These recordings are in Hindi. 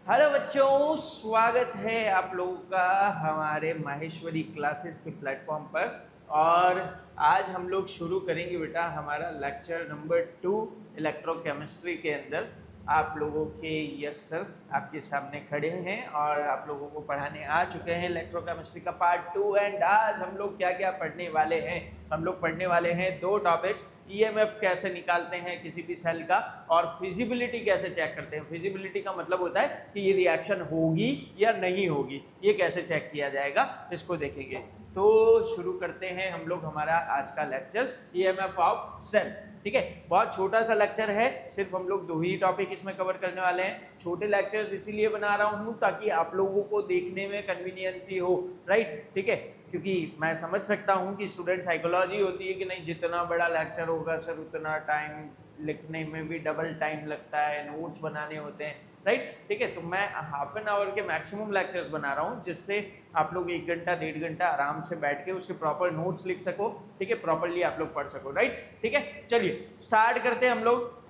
हेलो बच्चों, स्वागत है आप लोगों का हमारे माहेश्वरी क्लासेस के प्लेटफॉर्म पर। और आज हम लोग शुरू करेंगे बेटा हमारा लेक्चर नंबर 2 इलेक्ट्रोकेमिस्ट्री के अंदर। आप लोगों के यस सर आपके सामने खड़े हैं और आप लोगों को पढ़ाने आ चुके हैं इलेक्ट्रोकेमिस्ट्री का पार्ट 2। एंड आज हम लोग क्या क्या पढ़ने वाले हैं? हम लोग पढ़ने वाले हैं दो टॉपिक्स, ईएमएफ कैसे निकालते हैं किसी भी सेल का और फिजिबिलिटी कैसे चेक करते हैं। फिजिबिलिटी का मतलब होता है कि ये रिएक्शन होगी या नहीं होगी, ये कैसे चेक किया जाएगा, इसको देखेंगे। तो शुरू करते हैं हम लोग हमारा आज का लेक्चर ईएमएफ ऑफ सेल। ठीक है, बहुत छोटा सा लेक्चर है, सिर्फ हम लोग दो ही टॉपिक इसमें कवर करने वाले हैं। छोटे लेक्चर्स इसीलिए बना रहा हूं ताकि आप लोगों को देखने में कन्वीनियंसी हो, राइट। ठीक है, क्योंकि मैं समझ सकता हूं कि स्टूडेंट साइकोलॉजी होती है कि नहीं जितना बड़ा लेक्चर होगा सर उतना टाइम लिखने में भी डबल टाइम लगता है, नोट्स बनाने होते हैं, राइट। ठीक है, तो मैं हाफ एन आवर के मैक्सिमम लेक्चर्स बना रहा हूँ जिससे आप लोग 1 घंटा 1.5 घंटा आराम से बैठ के उसके प्रॉपर नोट्स लिख सको। ठीक है, प्रॉपरली आप लोग पढ़ सको, राइट। ठीक है, चलिए स्टार्ट करते हैं हम लोग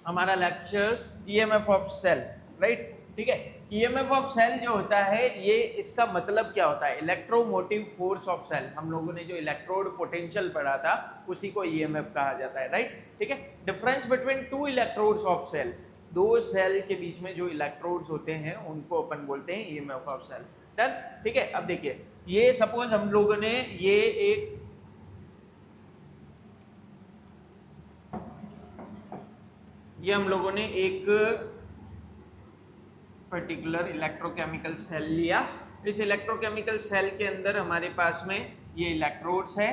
हमारा lecture EMF of cell, right. ठीक है, ईएमएफ ऑफ सेल जो होता है ये इसका मतलब क्या होता है? Electromotive force of cell. हम लोगों ने जो इलेक्ट्रोड पोटेंशियल पढ़ा था उसी को ईएमएफ कहा जाता है, राइट। ठीक है, difference between two electrodes of cell, दो सेल के बीच में जो इलेक्ट्रोड्स होते हैं उनको अपन बोलते हैं ईएमएफ ऑफ सेल। डन। ठीक है, अब देखिए ये सपोज हम लोगों ने हम लोगों ने एक पर्टिकुलर इलेक्ट्रोकेमिकल सेल लिया। इस इलेक्ट्रोकेमिकल सेल के अंदर हमारे पास में ये इलेक्ट्रोड्स है।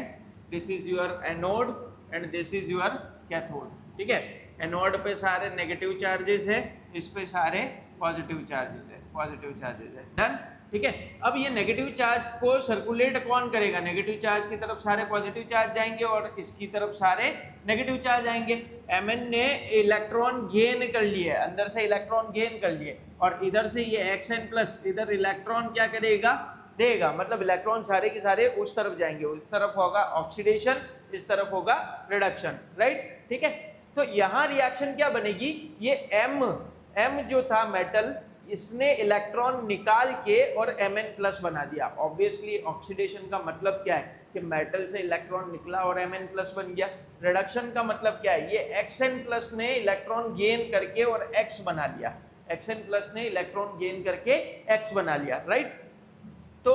This is your anode and this is your cathode. ठीक है, एनोड पे सारे नेगेटिव चार्जेस है, इस पे सारे पॉजिटिव चार्जेस है। डन। ठीक है, अब ये नेगेटिव चार्ज को सर्कुलेट कौन करेगा? नेगेटिव चार्ज की तरफ सारे पॉजिटिव चार्ज जाएंगे और इसकी तरफ सारे नेगेटिव चार्ज आएंगे। Mn ने इलेक्ट्रॉन गेन कर लिए, अंदर से इलेक्ट्रॉन गेन कर लिए और इधर से ये Xn प्लस इधर इलेक्ट्रॉन क्या करेगा? देगा। मतलब इलेक्ट्रॉन सारे के सारे उस तरफ जाएंगे, उस तरफ होगा ऑक्सीडेशन, इस तरफ होगा रिडक्शन, राइट। ठीक है, तो यहाँ रिएक्शन क्या बनेगी? ये M जो था मेटल, इसने इलेक्ट्रॉन निकाल के और Mn प्लस बना दिया। ऑब्वियसली ऑक्सीडेशन का मतलब क्या है कि मेटल से इलेक्ट्रॉन निकला और Mn प्लस बन गया। रिडक्शन का मतलब क्या है? ये Xn प्लस ने इलेक्ट्रॉन गेन करके और X बना लिया। Xn प्लस ने इलेक्ट्रॉन गेन करके X बना लिया, राइट। तो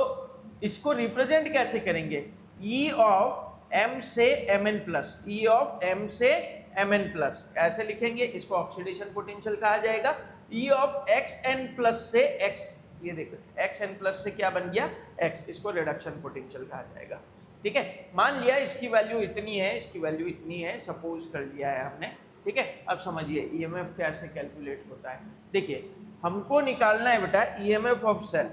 इसको रिप्रेजेंट कैसे करेंगे? E ऑफ M से Mn plus, E of M से Mn प्लस ऐसे लिखेंगे। इसको ऑक्सीडेशन पोटेंशियल कहा जाएगा। E ऑफ Xn प्लस से X, ये देखो Xn प्लस से क्या बन गया? X, इसको रिडक्शन पोटेंशियल कहा जाएगा। ठीक है, मान लिया इसकी वैल्यू इतनी है, इसकी वैल्यू इतनी है, सपोज कर लिया है हमने। ठीक है, अब समझिए ईएमएफ कैसे कैलकुलेट होता है। देखिए हमको निकालना है बेटा ईएमएफ ऑफ सेल,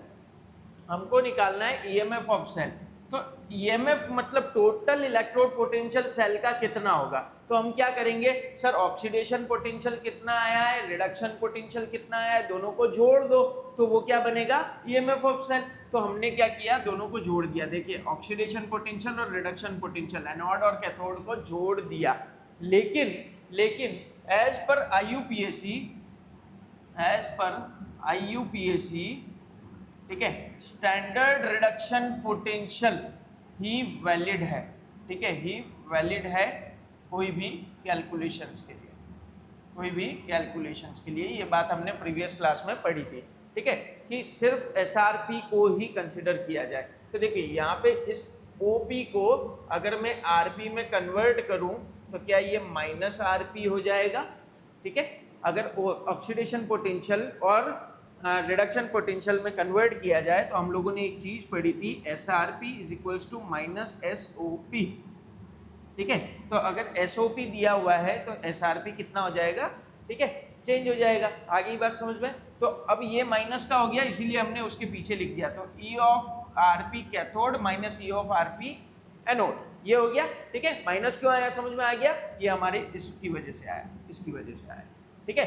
हमको निकालना है ईएमएफ ऑफ सेल। तो ईएमएफ मतलब टोटल इलेक्ट्रोड पोटेंशियल सेल का कितना होगा। तो हम क्या करेंगे सर, ऑक्सीडेशन पोटेंशियल कितना आया है, रिडक्शन पोटेंशियल कितना आया है, दोनों को जोड़ दो तो वो क्या बनेगा? EMF of cell. तो हमने क्या किया, दोनों को जोड़ दिया। देखिए ऑक्सीडेशन पोटेंशियल और रिडक्शन पोटेंशियल एनोड और कैथोड को जोड़ दिया। लेकिन एज पर आईयूपीएसी, ठीक है, स्टैंडर्ड रिडक्शन पोटेंशियल ही वैलिड है। ठीक है, ही वैलिड है कोई भी कैलकुलेशंस के लिए, ये बात हमने प्रीवियस क्लास में पढ़ी थी। ठीक है, कि सिर्फ एसआरपी को ही कंसिडर किया जाए। तो देखिए यहाँ पे इस ओपी को अगर मैं आरपी में कन्वर्ट करूं तो क्या ये माइनस आरपी हो जाएगा? ठीक है, अगर ऑक्सीडेशन पोटेंशियल और रिडक्शन पोटेंशियल में कन्वर्ट किया जाए तो हम लोगों ने एक चीज पढ़ी थी, SRP is equals to minus SOP। ठीक है, तो अगर SOP दिया हुआ है तो SRP कितना हो जाएगा? ठीक है, चेंज हो जाएगा। आगे बात समझ में? तो अब ये माइनस का हो गया, इसीलिए हमने उसके पीछे लिख दिया। तो E of RP cathode minus E of RP anode, ये हो गया। ठीक है, माइनस क्यों आया समझ में आ गया? ये हमारे इसकी वजह से आया। ठीक है,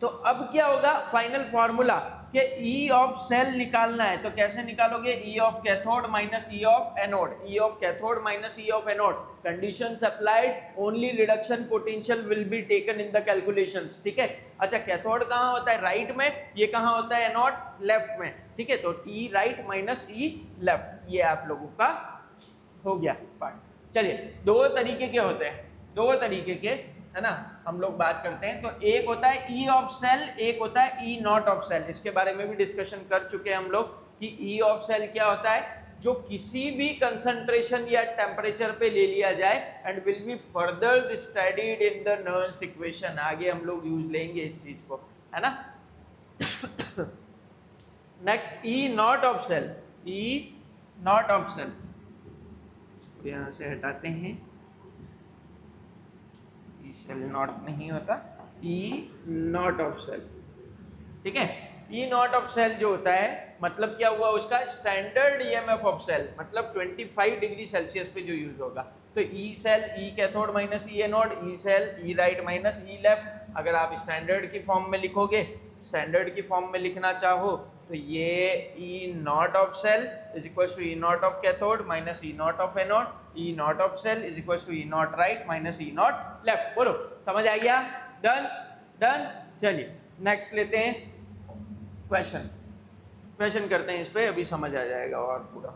तो अब क्या होगा फाइनल फॉर्मूला? कि ई ऑफ सेल निकालना है, तो कैसे निकालोगे? ई of cathode minus E of anode, E of cathode minus E of anode, conditions applied, only reduction potential will be taken in the calculations, ठीक है। अच्छा, कैथोड कहाँ होता है? राइट में, ये कहाँ होता है? एनोड लेफ्ट में, ठीक है। तो ई राइट माइनस ई लेफ्ट, ये आप लोगों का हो गया पार्ट। चलिए, दो तरीके के होते हैं, दो तरीके के, है ना, हम लोग बात करते हैं। तो एक होता है ई ऑफ सेल, एक होता है ई नॉट ऑफ सेल। इसके बारे में भी डिस्कशन कर चुके हैं हम लोग कि ई ऑफ सेल क्या होता है, जो किसी भी कंसंट्रेशन या टेम्परेचर पे ले लिया जाए and will be further studied in the Nernst equation. आगे हम लोग यूज लेंगे इस चीज को, है ना। Next E naught of cell, E naught of cell, यहां से हटाते हैं, ई सेल नॉट नहीं होता, ई नॉट ऑफ सेल, ठीक है। ई नॉट ऑफ सेल जो होता है, मतलब क्या हुआ उसका? स्टैंडर्ड ईएमएफ ऑफ सेल, मतलब 25 डिग्री सेल्सियस पे जो यूज होगा। तो E cell, E cathode minus E anode, E cell, E right minus E left. अगर आप स्टैंडर्ड की फॉर्म में लिखोगे, स्टैंडर्ड की फॉर्म में लिखना चाहो, तो ये E naught of cell is equal to E naught of cathode minus E naught of anode, E naught of cell is equal to E naught right minus E naught left. बोलो, समझ आ गया? Done done. चलिए नेक्स्ट लेते हैं क्वेश्चन, क्वेश्चन करते हैं इस पे, अभी समझ आ जाएगा और पूरा,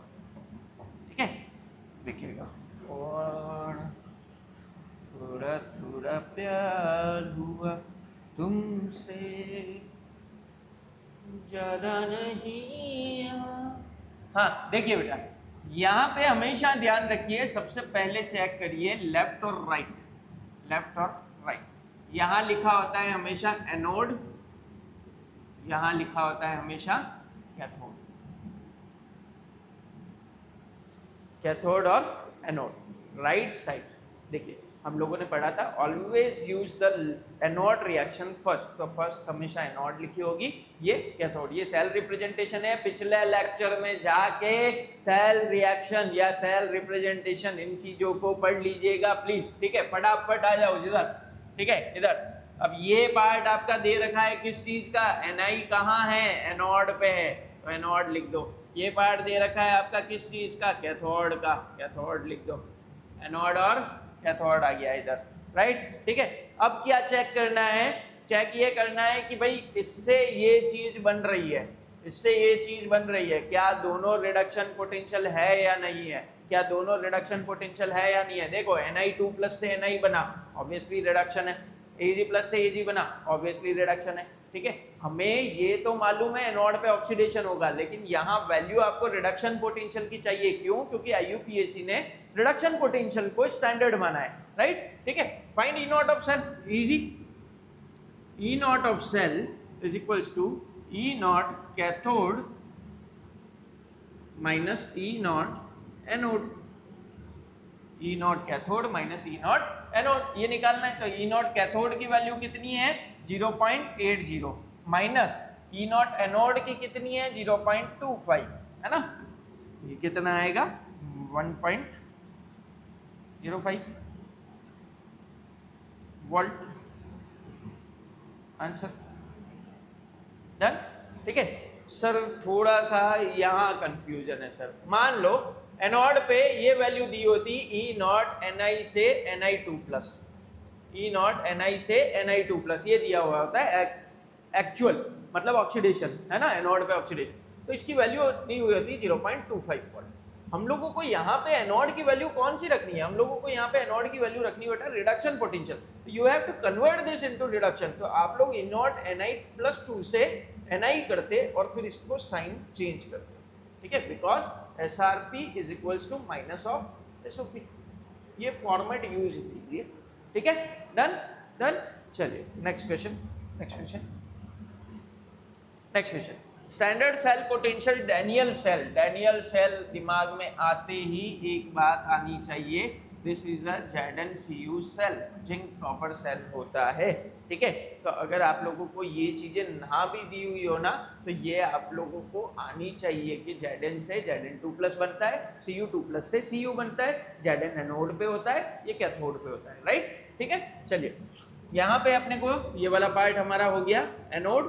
ठीक है। देखिएगा, और थोड़ा थोड़ा प्यार हुआ तुमसे, ज्यादा नहीं। हाँ देखिए बेटा, यहाँ पे हमेशा ध्यान रखिए, सबसे पहले चेक करिए लेफ्ट और राइट, लेफ्ट और राइट। यहाँ लिखा होता है हमेशा एनोड, यहाँ लिखा होता है हमेशा कैथोड, कैथोड और एनोड राइट साइड। देखिए हम लोगों ने पढ़ा था, always use the anode reaction first, तो फर्स्ट हमेशा एनोड लिखी होगी, ये कैथोड। ये सेल रिप्रेजेंटेशन है, पिछले लेक्चर में जाके सेल रिएक्शन या सेल रिप्रेजेंटेशन इन चीजों को पढ़ लीजिएगा प्लीज, ठीक है। फटाफट आ जाओ इधर, ठीक है, इधर। अब ये पार्ट आपका दे रखा है किस चीज का? एनआई कहाँ है? एनोड पे है, तो एनोड लिख दो। ये पार्ट दे रखा है आपका किस चीज का? कैथोड का, कैथोड लिख दो। एनोड और कैथोड आ गया इधर, राइट, ठीक है। अब क्या चेक करना है? चेक ये करना है कि भाई इससे ये चीज बन रही है, इससे ये चीज बन रही है, क्या दोनों रिडक्शन पोटेंशियल है या नहीं है? क्या दोनों रिडक्शन पोटेंशियल है या नहीं है? देखो Na2+ से Na बना, ऑब्वियसली रिडक्शन है। Ag+ से Ag बना, ऑब्वियसली रिडक्शन है, ठीक है। हमें ये तो मालूम है एनोड पे ऑक्सीडेशन होगा, लेकिन यहाँ वैल्यू आपको रिडक्शन पोटेंशियल की चाहिए। क्यों? क्योंकि IUPAC ने रिडक्शन पोटेंशियल को स्टैंडर्ड माना है, राइट, ठीक है। Find E naught of cell, easy. E naught of cell is equals to E naught cathode minus E naught anode, E naught cathode minus E naught anode, ये निकालना है। तो ई नॉट कैथोड की वैल्यू कितनी है? 0.80 माइनस ई नॉट एनोड की कितनी है? 0.25, है ना। ये कितना आएगा? 1.05 वोल्ट, आंसर डन, ठीक है। सर थोड़ा सा यहाँ कंफ्यूजन है सर। मान लो एनोड पे ये वैल्यू दी होती ई नॉट Ni से Ni2+, ई नॉट Ni से Ni2+, ये दिया हुआ होता है एक्चुअल, मतलब ऑक्सीडेशन, है ना, एनोड पे ऑक्सीडेशन। तो इसकी वैल्यू दी हुई होती है 0.25 वोल्ट। हम लोगों को यहाँ पे एनोड की वैल्यू कौन सी रखनी है? हम लोगों को यहाँ पे एनोड की वैल्यू रखनी होता है reduction potential. You have to convert this into reduction. तो आप लोग ई नॉट Ni+2 से Ni करते और फिर इसको साइन चेंज करते, ठीक है, because SRP is equals to minus of SOP। ये फॉर्मेट यूज कीजिए, ठीक है, डन डन। चलिए next question, next question, next question. Standard cell potential Daniell cell, Daniell cell दिमाग में आते ही एक बात आनी चाहिए, this is a ZnCu cell, zinc copper cell होता है, ठीक है। तो अगर आप लोगों को ये चीजें ना भी दी हुई हो ना, तो ये आप लोगों को आनी चाहिए कि Zn से Zn2+ बनता है, Cu2+ से Cu बनता है, Zn एनोड पे होता है, ये कैथोड पे होता है, राइट, ठीक है। चलिए यहाँ पे अपने को ये वाला पार्ट हमारा हो गया एनोड,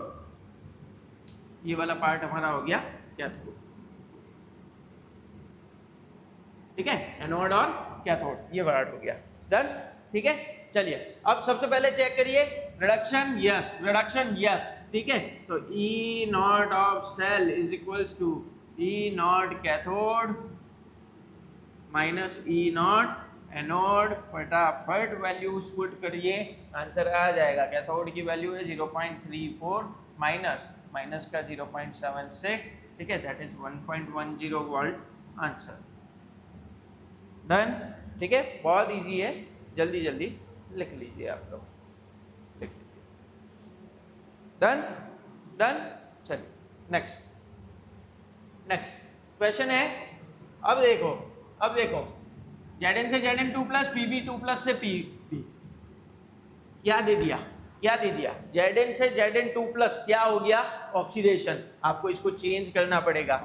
ये वाला पार्ट हमारा हो गया कैथोड, ठीक है, एनोड और कैथोड ये पार्ट हो गया डन, ठीक है। चलिए अब सबसे पहले चेक करिए रिडक्शन, यस रिडक्शन यस, ठीक है। तो E naught of cell is equals to E naught cathode minus E naught anode, फटाफट वैल्यूज पुट करिए, आंसर आ जाएगा। कैथोड की वैल्यू है 0.34 माइनस माइनस का 0.76, ठीक है, that is 1.10 volt answer done, ठीक है। बहुत इजी है, जल्दी जल्दी लिख लीजिए आप लोग, लिख लीजिए डन डन। चलिए नेक्स्ट क्वेश्चन है। अब देखो Zn से Zn2 प्लस Pb2 प्लस से Pb क्या दे दिया Zn से Zn2 प्लस क्या हो गया, ऑक्सीडेशन। आपको इसको चेंज करना पड़ेगा,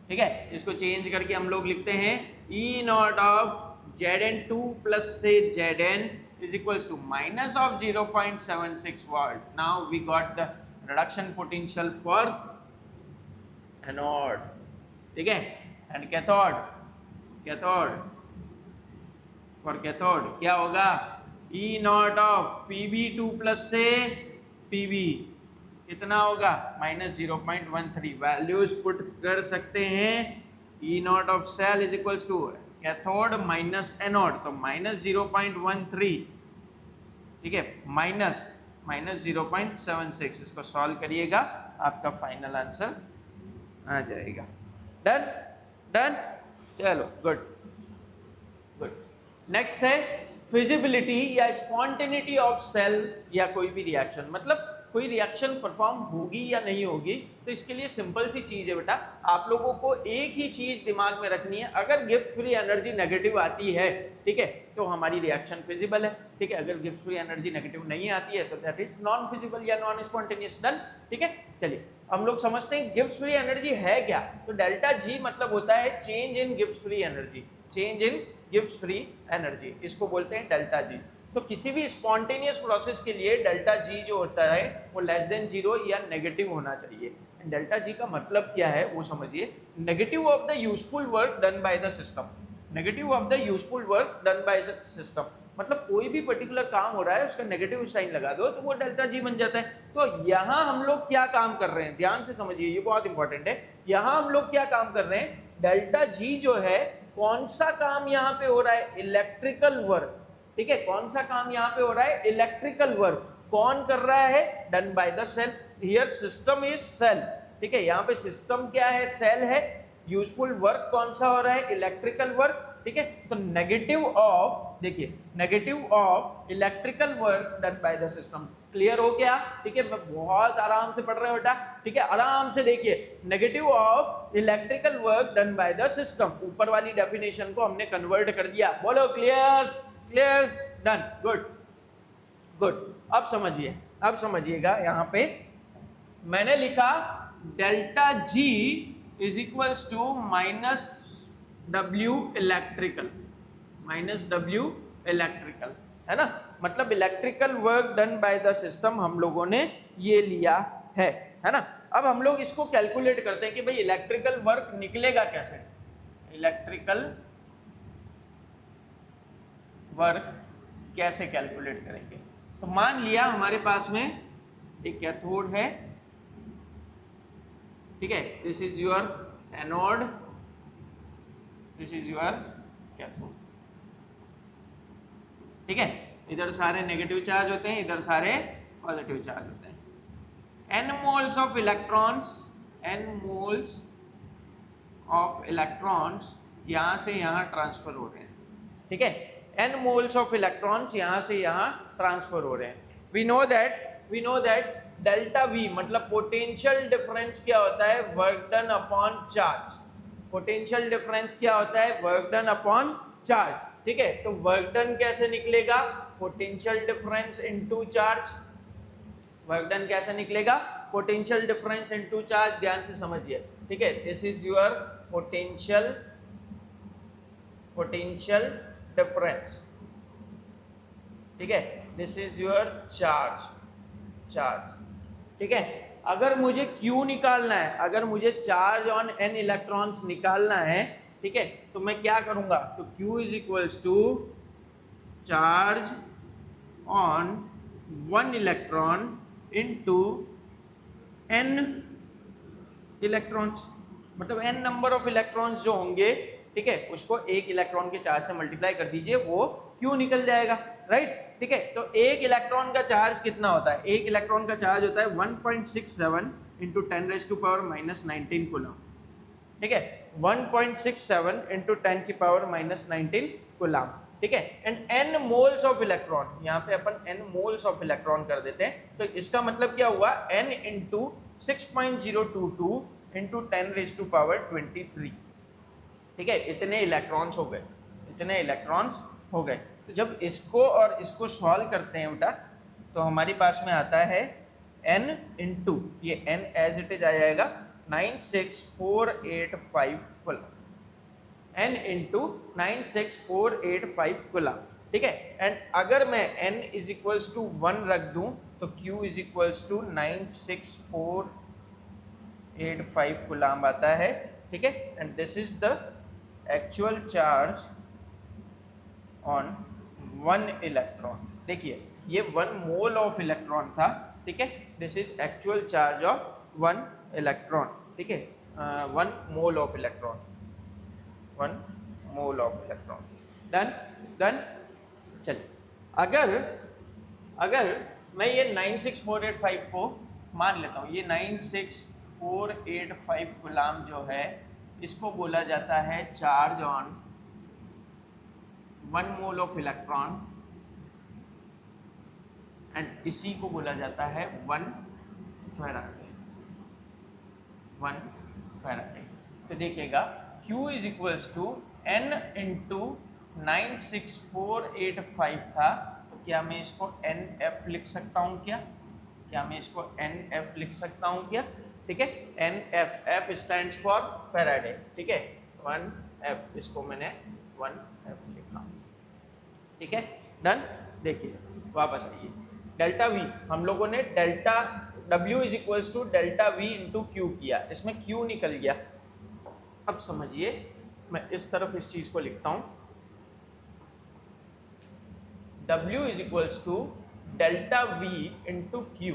ठीक है। इसको चेंज करके हम लोग लिखते हैं E naught of Zn2 plus से Zn is equals to minus of 0.76 volt. Now we got the reduction potential for anode, ठीक है, and cathode for cathode क्या होगा, E naught of Pb2 plus से Pb कितना होगा -0.13, वैल्यूज पुट कर सकते हैं। E naught of cell is equals to cathode minus anode, तो -0.13, ठीक है, माइनस 0.76, इसको सॉल्व करिएगा आपका फाइनल आंसर आ जाएगा। डन, चलो गुड। नेक्स्ट है फिजिबिलिटी या स्पॉन्टेनिटी ऑफ सेल या कोई भी रिएक्शन, मतलब कोई रिएक्शन परफॉर्म होगी या नहीं होगी। तो इसके लिए सिंपल सी चीज है बेटा, आप लोगों को एक ही चीज दिमाग में रखनी है, अगर गिब्स फ्री एनर्जी नेगेटिव आती है, ठीक है, तो हमारी रिएक्शन फिजिबल है, ठीक है। अगर गिब्स फ्री एनर्जी नेगेटिव नहीं आती है तो दैट इज नॉन फिजिबल या नॉन स्पॉन्टेनियस डन, ठीक है। चलिए हम लोग समझते हैं गिब्स फ्री एनर्जी है क्या। तो डेल्टा जी मतलब होता है change in Gibbs free energy, इसको बोलते हैं डेल्टा जी। तो किसी भी स्पॉन्टेनियस प्रोसेस के लिए डेल्टा जी जो होता है वो लेस देन 0 या नेगेटिव होना चाहिए। डेल्टा जी का मतलब क्या है वो समझिए, negative of the useful work done by the system, मतलब कोई भी पर्टिकुलर काम हो रहा है उसका नेगेटिव साइन लगा दो तो वो डेल्टा जी बन जाता है। तो यहाँ हम लोग क्या काम कर रहे हैं, ध्यान से समझिए, ये बहुत इंपॉर्टेंट है। यहाँ हम लोग क्या काम कर रहे हैं, डेल्टा जी जो है कौन सा काम यहाँ पे हो रहा है, इलेक्ट्रिकल वर्क, ठीक है। कौन सा काम यहाँ पे हो रहा है, इलेक्ट्रिकल वर्क। कौन कर रहा है, done by the cell. Here system is cell, ठीक है, यहाँ पे सिस्टम क्या है, सेल है। यूजफुल वर्क कौन सा हो रहा है, इलेक्ट्रिकल वर्क, ठीक है। तो negative of electrical work done by the system, clear हो गया, ठीक है। मैं बहुत आराम से पढ़ रहे हो बेटा, ठीक है, आराम से देखिए। Negative of electrical work done by the system, ऊपर वाली डेफिनेशन को हमने कन्वर्ट कर दिया। बोलो क्लियर, डन, गुड। अब समझिएगा, यहाँ पे मैंने लिखा delta G is equals to -W electrical, है ना, मतलब electrical work done by the system हम लोगों ने ये लिया है ना। अब हम लोग इसको कैलकुलेट करते हैं कि भाई इलेक्ट्रिकल वर्क निकलेगा कैसे, इलेक्ट्रिकल वर्क कैसे कैलकुलेट करेंगे। तो मान लिया हमारे पास में एक कैथोड है, ठीक है, this is your anode, this is your cathode, ठीक है। इधर सारे नेगेटिव चार्ज होते हैं, इधर सारे पॉजिटिव चार्ज होते हैं। n मोल्स ऑफ इलेक्ट्रॉन्स यहाँ से यहाँ ट्रांसफर हो रहे हैं, ठीक है। n मोल्स ऑफ इलेक्ट्रॉन्स यहाँ से यहाँ ट्रांसफर हो रहे हैं। We know that delta V मतलब पोटेंशियल डिफरेंस क्या होता है, work done upon charge. Potential difference क्या होता है, वर्क डन अपॉन चार्ज, ठीक है। तो वर्क डन कैसे निकलेगा, potential difference into charge. Work done कैसे निकलेगा, पोटेंशियल डिफरेंस इनटू चार्ज, ध्यान से समझिए, ठीक है। This is your potential difference, ठीक है, दिस इज योर चार्ज, ठीक है। अगर मुझे Q निकालना है, अगर मुझे चार्ज ऑन n इलेक्ट्रॉन्स निकालना है, ठीक है, तो मैं क्या करूंगा, तो Q is equals to charge on 1 electron into n electrons, मतलब n नंबर ऑफ इलेक्ट्रॉन्स जो होंगे, ठीक है, उसको एक इलेक्ट्रॉन के चार्ज से मल्टीप्लाई कर दीजिए, वो Q निकल जाएगा, राइट, ठीक है। तो एक इलेक्ट्रॉन का चार्ज कितना होता है, एक इलेक्ट्रॉन का चार्ज होता है 1.67 इंटू 10⁻⁻19 कूलम, ठीक है, 1.67 इंटू 10⁻⁻19 कूलम, ठीक है। And n moles of electron, यहाँ पे अपन n मोल्स ऑफ इलेक्ट्रॉन कर देते हैं, तो इसका मतलब क्या हुआ, n इंटू 6.022 इंटू 10⁻23, ठीक है, इतने इलेक्ट्रॉन्स हो गए, इतने इलेक्ट्रॉन्स हो गए। तो जब इसको और इसको सॉल्व करते हैं बेटा, तो हमारे पास में आता है n इंटू, ये n एज इट इज आ जाएगा 96485 कूलम, n इंटू 96485 कूलम, ठीक है। एंड अगर मैं n इज इक्वल्स टू 1 रख दूं, तो q is equals to 96485 coulomb आता है, ठीक है। And this is the actual charge on 1 electron. देखिए ये 1 मोल ऑफ इलेक्ट्रॉन था, ठीक है, this is actual charge of 1 electron, ठीक है, 1 mole of electron, 1 mole of electron, done done. चलिए अगर मैं ये 96485 को मान लेता हूँ, ये 96485 कूलम जो है, इसको बोला जाता है charge on 1 mole of electron, and इसी को बोला जाता है 1 फैराडे, 1 फैराडे। तो देखिएगा Q is equals to n into 96485 था, तो क्या मैं इसको NF लिख सकता हूँ क्या मैं इसको NF लिख सकता हूँ क्या, ठीक है, NF, F stands for Faraday, ठीक है, 1F, इसको मैंने 1F लिखा, ठीक है, डन। देखिए वापस आइए, डेल्टा V हम लोगों ने delta W is equals to delta V into Q किया, इसमें Q निकल गया। अब समझिए, मैं इस तरफ इस चीज को लिखता हूं, W is equals to delta V into Q।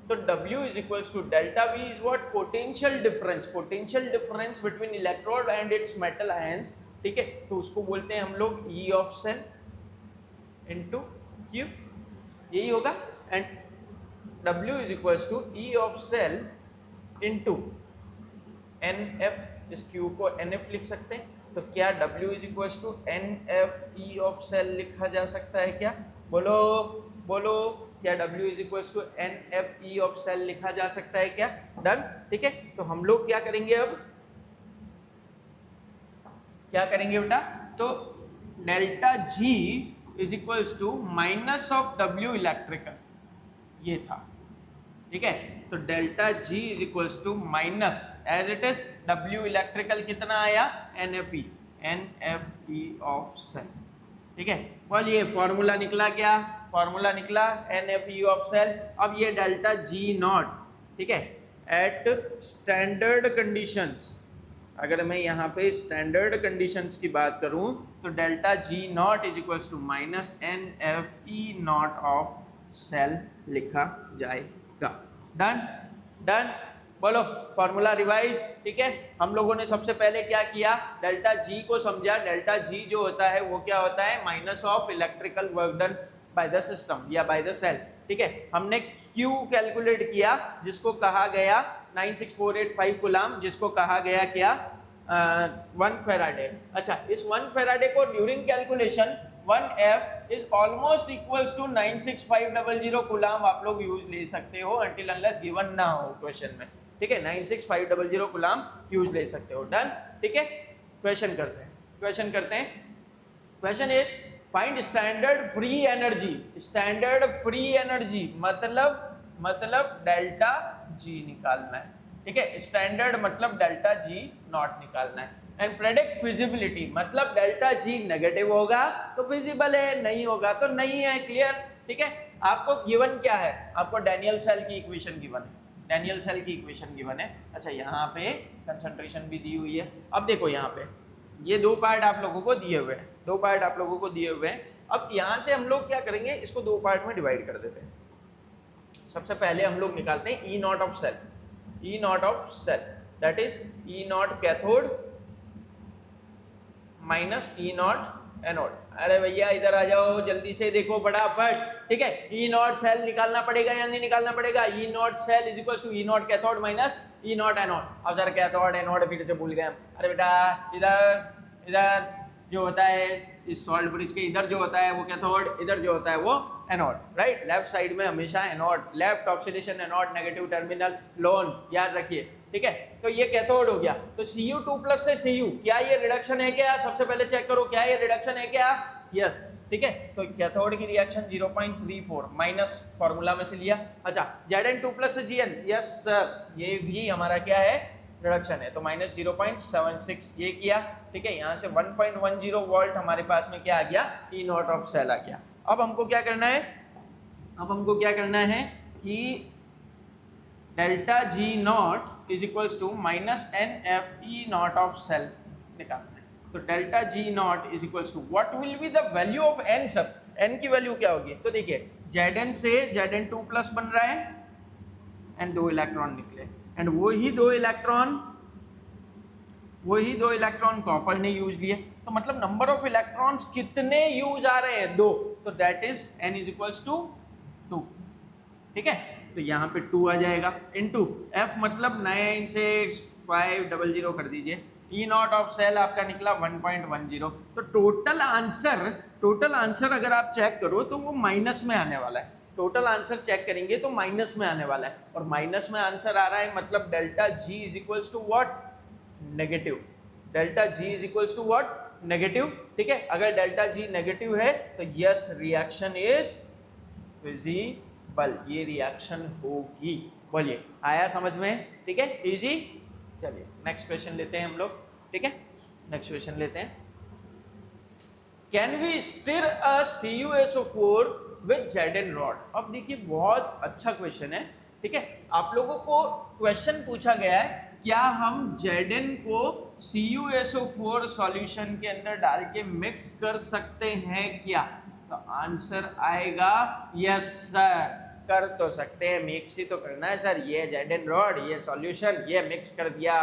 तो W is equals to delta V is what, potential difference, potential difference between electrode and its metal ions, ठीक है, तो उसको बोलते हैं हम लोग E of cell into Q, यही होगा। And W is equals to E of cell into NF, इस Q को NF लिख सकते हैं, तो क्या W is equals to NF E of cell लिखा जा सकता है क्या, बोलो बोलो, क्या W is equals to NF E of cell लिखा जा सकता है क्या, डन, ठीक है। तो हम लोग क्या करेंगे, अब क्या करेंगे बेटा, तो delta G is equals to minus of W electrical, ये था, ठीक है, तो delta G is equals to minus as it is W electrical कितना आया, NFE ऑफ सेल, ठीक है। बोल ये फॉर्मूला निकला, क्या फॉर्मूला निकला, NFE ऑफ सेल। अब ये डेल्टा G नॉट, ठीक है, एट स्टैंडर्ड कंडीशंस, अगर मैं यहाँ पे स्टैंडर्ड कंडीशंस की बात करूँ, तो delta G naught is equals to minus NFE naught of cell लिखा जाएगा, डन डन। बोलो फॉर्मूला रिवाइज, ठीक है। हम लोगों ने सबसे पहले क्या किया, डेल्टा G को समझा, डेल्टा G जो होता है वो क्या होता है, minus of electrical work done by the system या बाय द सेल, ठीक है। हमने Q कैलकुलेट किया, जिसको कहा गया 96485 कूलम, जिसको कहा गया क्या, 1 फैराडे। अच्छा, इस 1 फैराडे को during calculation 1F is almost equals to 96500 coulomb आप लोग यूज ले सकते हो, अंटिल अनलेस गिवन ना हो क्वेश्चन में, ठीक है, 96500 कूलम यूज ले सकते हो, डन, ठीक है। क्वेश्चन करते हैं, question is find standard free energy, standard free energy मतलब डेल्टा G निकालना है, ठीक है, स्टैंडर्ड मतलब डेल्टा G नॉट निकालना है। एंड प्रेडिक्ट फिजिबिलिटी, मतलब डेल्टा जी नेगेटिव होगा तो फिजिबल है, नहीं होगा तो नहीं है। क्लियर? ठीक है। आपको गिवन क्या है? आपको डैनियल सेल की इक्वेशन गिवन है, डैनियल सेल की इक्वेशन गिवन है। अच्छा, यहाँ पे कंसंट्रेशन भी दी हुई है। अब देखो यहाँ पे ये दो पार्ट आप लोगों को दिए हुए हैं, दो पार्ट आप लोगों को दिए हुए हैं। अब यहाँ से हम लोग क्या करेंगे, इसको दो पार्ट में डिवाइड कर देते हैं। सबसे पहले हम लोग निकालते हैं E naught of cell, E naught of cell that is E naught cathode minus E naught anode. अरे भैया इधर आ जाओ जल्दी से, देखो फटाफट। ठीक है, ई नॉट सेल निकालना पड़ेगा या नहीं निकालना पड़ेगा? E naught cell is equal to E naught cathode minus E naught anode. अब सर कैथोड एनोड फिर से भूल गए हम। अरे बेटा इधर इधर जो होता है इस सॉल्ट ब्रिज के इधर जो होता है वो कैथोड, इधर जो होता है वो एनोड, राइट? लेफ्ट साइड में हमेशा anode, left oxidation anode, negative terminal loan, याद रखिए। ठीक है, तो ये कैथोड हो गया। तो Cu2+ से Cu, क्या ये रिडक्शन है क्या? सबसे पहले चेक करो, क्या ये रिडक्शन है क्या? यस। ठीक है, तो कैथोड की रिएक्शन 0.34 माइनस फॉर्मूला में से लिया। अच्छा, Zn2+ से Gn, यस सर, ये भी हमारा क्या है? रिडक्शन है, तो माइनस 0.76 ये किया। ठीक है, यहाँ से 1.10 वोल्ट हमारे पास में क्या आ गया? ई नॉट ऑफ सेल आ गया। अब हमको क्या करना है? अब हमको क्या करना है कि delta G naught is equals to minus N F E naught of cell निकालना है। तो delta G naught is equals to what will be the value of N? सब एन की वैल्यू क्या होगी? तो देखिए Zn से Zn2+ बन रहा है एंड दो इलेक्ट्रॉन निकले, एंड वही दो इलेक्ट्रॉन कॉपर ने यूज लिए। तो मतलब नंबर ऑफ इलेक्ट्रॉन्स कितने यूज आ रहे हैं? 2। तो that is n is equals to 2। ठीक है, तो यहाँ पे 2 आ जाएगा इनटू f, मतलब 96500 कर दीजिए। ई नॉट ऑफ सेल आपका निकला 1.10। तो टोटल आंसर अगर आप चेक करो तो वो माइनस में आने वाला है। टोटल आंसर चेक करेंगे तो माइनस में आने वाला है, और माइनस में आंसर आ रहा है, मतलब delta G is equals to what? Negative. Delta G is equals to what? Negative. ठीक है, अगर डेल्टा जी नेगेटिव है तो यस, रिएक्शन इज फिजिबल, ये रिएक्शन होगी। बोलिए, आया समझ में? ठीक है, इजी। चलिए नेक्स्ट क्वेश्चन लेते हैं हम लोग। ठीक है, नेक्स्ट क्वेश्चन लेते हैं। Can we stir a CuSO4 with Zn rod? अब देखिए बहुत अच्छा क्वेश्चन है। ठीक है, आप लोगों को क्वेश्चन पूछा गया है, क्या हम Zn को CuSO4 सॉल्यूशन के अंदर डाल के मिक्स कर सकते हैं क्या? तो आंसर आएगा यस सर, कर तो सकते हैं, मिक्स ही तो करना है सर। ये Zn रॉड, ये सॉल्यूशन, ये मिक्स कर दिया।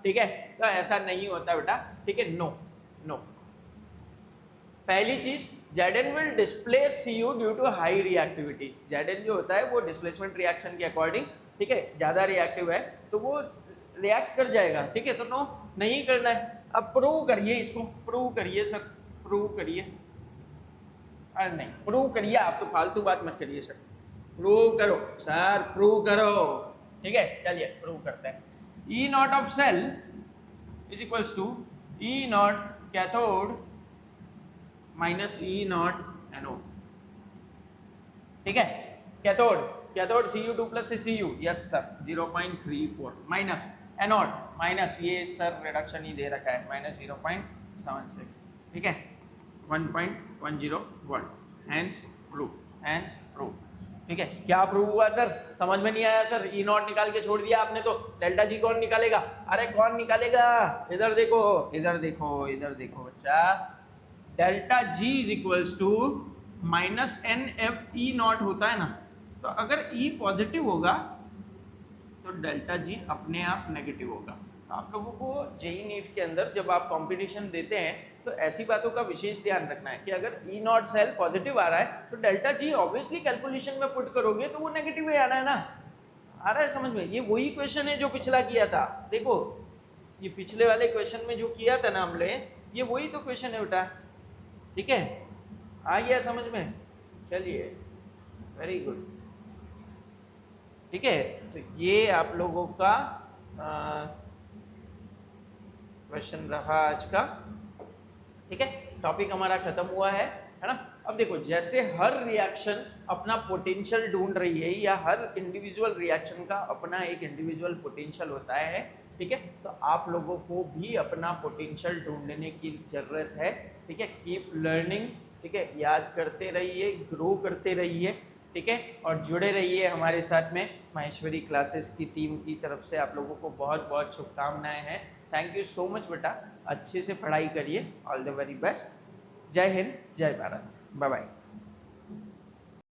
ठीक है, तो ऐसा नहीं होता बेटा। ठीक है, नो नो। पहली चीज, Zn will displace Cu due to high reactivity। Zn जो होता है वो डिस्प्लेसमेंट रिएक्शन के अकॉर्डिंग, ठीक है, ज्यादा रिएक्टिव है तो वो रिएक्ट कर जाएगा। ठीक है, तो नो, नहीं करना है। अब प्रूव करिए, इसको प्रूव करिए सर, प्रूव करिए। अरे नहीं, प्रूव करिए, आप तो फालतू बात मत करिए सर, प्रूव करो सर, प्रूव करो। ठीक है, चलिए प्रूव करते हैं। E naught of cell is equals to E naught cathode minus E naught anode. ठीक है, कैथोड Cu2+ से Cu, yes sir 0.34 minus anode minus, ये सर रिडक्शन ही दे रखा है, माइनस 0.76। ठीक है, 1.10 वोल्ट। Hence prove. ठीक है, क्या प्रूव हुआ सर? समझ में नहीं आया सर? ई नॉट निकाल के छोड़ दिया आपने, तो डेल्टा जी कौन निकालेगा? अरे कौन निकालेगा? इधर देखो, इधर देखो, इधर देखो बच्चा। Delta G is equals to minus N F E naught होता है ना, तो अगर ई पॉजिटिव होगा तो डेल्टा जी अपने आप नेगेटिव होगा। आप लोगों को जेई नीट के अंदर जब आप कंपटीशन देते हैं तो ऐसी बातों का विशेष ध्यान रखना है कि अगर ई नॉट सेल पॉजिटिव आ रहा है तो डेल्टा जी ऑब्वियसली कैलकुलेशन में पुट करोगे तो वो नेगेटिव ही आना है ना। आ रहा है समझ में? ये वही क्वेश्चन है जो पिछला किया था। देखो ये पिछले वाले क्वेश्चन में जो किया था ना हमने, ये वही तो क्वेश्चन है बेटा। ठीक है, आ गया समझ में? चलिए, वेरी गुड। ठीक है, तो ये आप लोगों का क्वेश्चन रहा आज का। ठीक है, टॉपिक हमारा खत्म हुआ है ना। अब देखो, जैसे हर रिएक्शन अपना पोटेंशियल ढूंढ रही है, या हर इंडिविजुअल रिएक्शन का अपना एक इंडिविजुअल पोटेंशियल होता है। ठीक है। तो आप लोगों को भी अपना पोटेंशियल ढूंढने की ज़रूरत है, ठीक है। कीप लर्निंग, ठीक है, याद करते रहिए, ग्रो करते रहिए, ठीक है, और जुड़े रहिए हमारे साथ में। माहेश्वरी क्लासेस की टीम की तरफ से आप लोगों को बहुत बहुत शुभकामनाएं हैं। थैंक यू सो मच बेटा, अच्छे से पढ़ाई करिए, ऑल द वेरी बेस्ट। जय हिंद, जय भारत, बाय बाय।